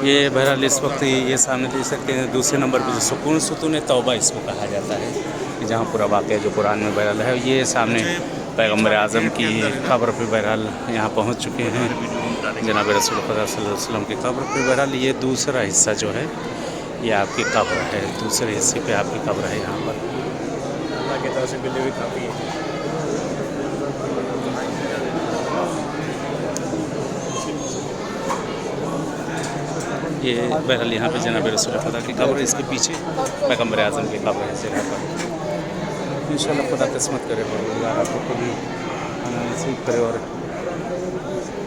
ये बहरहाल इस वक्त ये सामने देख सकते हैं दूसरे नंबर पे जो सुकून तौबा इसको कहा जाता है कि जहाँ पूरा वाक़या जो कुरान में बहरहाल है। ये सामने पैगम्बर आज़म की कब्र पे बहरहाल यहाँ पहुँच चुके हैं जनाब रसूल खुदा सल्लल्लाहु अलैहि वसल्लम की कब्र पे। बहरहाल ये दूसरा हिस्सा जो है ये आपकी कब्र है, दूसरे हिस्से पे आपकी कब्र है यहाँ पर। अल्लाह की तरफ से मिले हुए काफ़ी है। ये बहरहाल यहाँ पे जनाब रसूल खुदा की कब्र है, इसके पीछे पैगम्बर आज़म की कब्र है इस जगह पर। इंशाअल्लाह खुदा किस्मत करे और अल्लाह आपको भी आना नसीब करे। और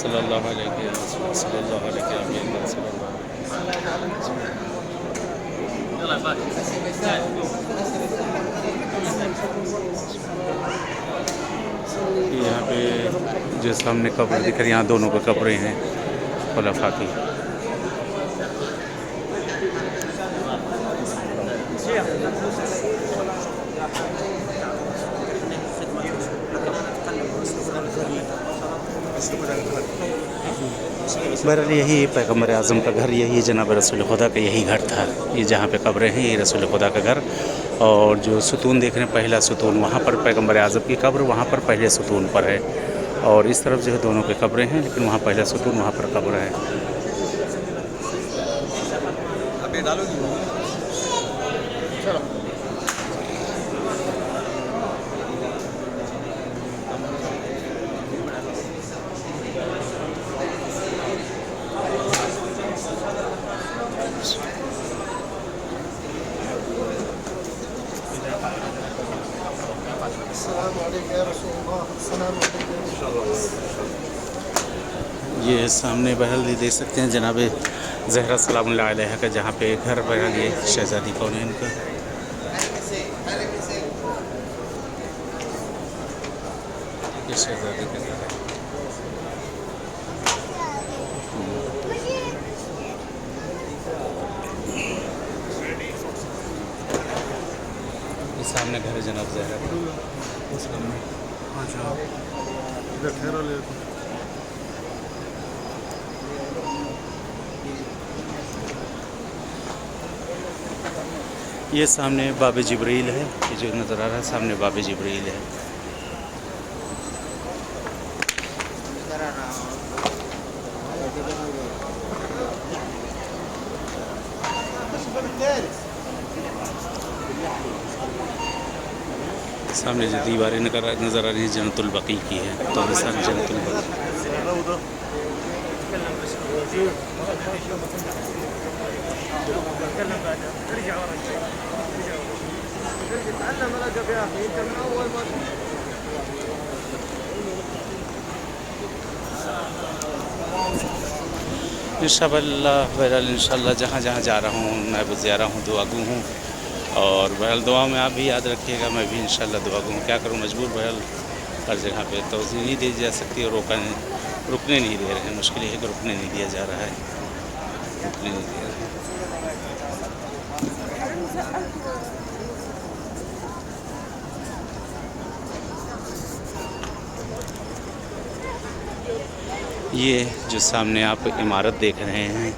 सल्लल्लाहु अलैहि वसल्लम सल्लल्लाहु अलैहि वसल्लम। यहाँ पे जो सामने कब्र दिख रही है, यहाँ दोनों के कब्रें हैं खुलफा की। बहरहाल यही पैगम्बर आज़म का घर, यही जनाब रसूल खुदा का यही घर था। ये जहाँ पे कब्रें हैं ये रसूल खुदा का घर। और जो सुतून देख रहे हैं पहला सुतून वहाँ पर पैगम्बर आज़म की कब्र वहाँ पर पहले सुतून पर है। और इस तरफ जो है दोनों के कब्रें हैं, लेकिन वहाँ पहला सुतून वहाँ पर कब्र है। ये सामने बहरहाल ये देख सकते हैं जनाब ज़हरा सलामुल्लाह अलैहा का जहाँ पे घर बहरहाल ये शहज़ादी कौनैन का। ये शहज़ादी का घर है। ये सामने घर है जनाब ज़हरा का। ये सामने बाब जिब्रील है, ये जो नज़र आ रहा है सामने बाब जिब्रील है। सामने जो दीवारें नज़र आ रही हैं जन्नतुल बकी की है, तो ये सारी जन्नतुल बकी। इंशाअल्लाह बहरहाल इंशाअल्लाह जहाँ जहाँ जा रहा हूँ मैं भी ज़ियारा हूँ, दुआगू हूँ। और बहरहाल दुआ में आप भी याद रखिएगा, मैं भी इंशाअल्लाह दुआगू हूँ। क्या करूँ मजबूर बहरहाल हर जगह पे तवज़ीह नहीं दी जा सकती और रुकने नहीं दे रहे हैं। मुश्किल है कि रुकने नहीं दिया जा रहा है, रुकने नहीं दिया रहा है। ये जो सामने आप इमारत देख रहे हैं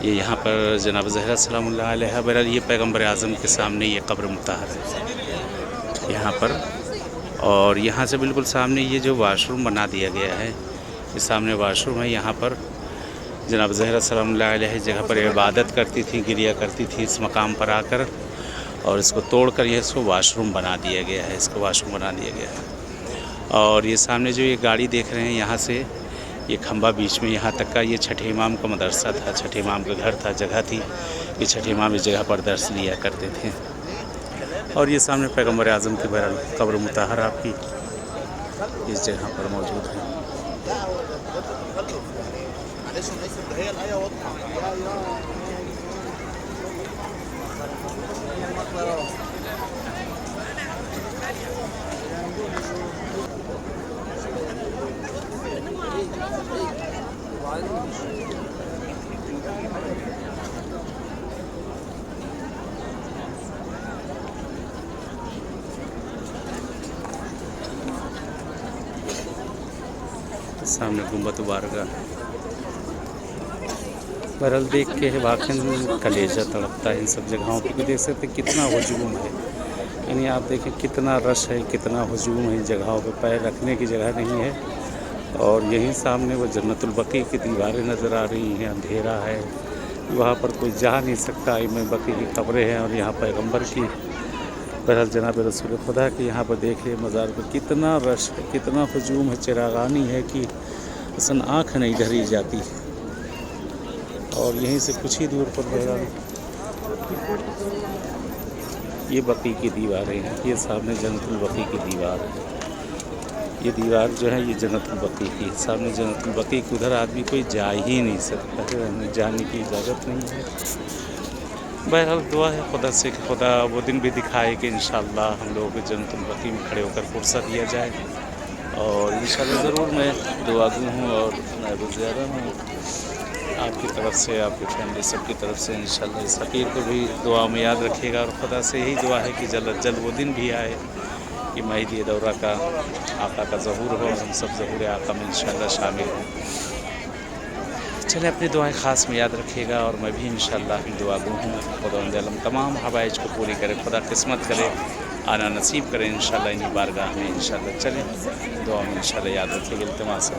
ये यहाँ पर जनाब ज़हरा सलामुल्लाह अलैहा बहरहाल ये पैगम्बर आज़म के सामने ये कब्र मुताहर है यहाँ पर। और यहाँ से बिल्कुल सामने ये जो वाशरूम बना दिया गया है, ये सामने वाशरूम है। यहाँ पर जनाब ज़हरा सलामुल्लाह अलैहा जगह पर इबादत करती थी, गिरिया करती थी इस मकाम पर आकर। और इसको तोड़कर ये इसको वाशरूम बना दिया गया है, इसको वाशरूम बना दिया गया है। और ये सामने जो ये गाड़ी देख रहे हैं यहाँ से ये खंबा बीच में यहाँ तक का ये छठे इमाम का मदरसा था, छठे इमाम का घर था, जगह थी। ये छठे इमाम इस जगह पर दर्स लिया करते थे। और ये सामने पैगम्बर आज़म की बहरहाल कब्र मुताहर आपकी इस जगह पर मौजूद है। सामने गुंबद बारगाह। बहरहाल देख के वाकई कलेजा तड़पता है इन सब जगहों पर। देख सकते हैं कितना हजूम है, यानी आप देखें कितना रश है, कितना हजूम है। इन जगहों पे पैर रखने की जगह नहीं है। और यहीं सामने वो जन्नतुल बकी की दीवारें नज़र आ रही हैं। अंधेरा है, वहाँ पर कोई जा नहीं सकता। इमाम बकी की कब्रें हैं और यहाँ पैगंबर की। बहरहाल जनाब रसूल खुदा के यहाँ पर देखिए मज़ार पर कितना रश है, कितना हजूम है, चिरागानी है कि असन आँख नहीं धरी जाती। और यहीं से कुछ ही दूर पर बहरहाल ये बकी की दीवारें हैं। ये सामने जन्नतुल बकी की दीवार है। ये दीवार जो है ये जन्नतुल बकी की, सामने जन्नतुल बकी के उधर आदमी कोई जा ही नहीं सकता है, हमें जाने की इजाज़त नहीं है। बहरहाल दुआ है खुदा से कि खुदा वो दिन भी दिखाए कि इंशाअल्लाह हम लोगों को जन्नतुल बकी में खड़े होकर फुर्सत दिया जाए। और इंशाअल्लाह ज़रूर मैं दुआगू हूँ और नायब ज़ियारा हूँ आपकी तरफ से, आपकी फैमिली सबकी तरफ से। इंशाअल्लाह इस फ़कीर को भी दुआ में याद रखिएगा। और खुदा से यही दुआ है कि जल्द जल्द वो दिन भी आए कि महदी दौरा का आका का ज़हूर हो, हम सब ज़हूर आका में इंशाअल्लाह शामिल हों। चले अपनी दुआएं ख़ास में याद रखिएगा। और मैं भी इंशाअल्लाह दुआगू हूँ। खुदा तमाम हवाइज को पूरी करे, खुदा किस्मत करे, आना नसीब करें इंशाअल्लाह इन्हीं बारगाह में। इंशाअल्लाह चलें दुआ में इंशाअल्लाह याद रखिएगा। इल्तिमास है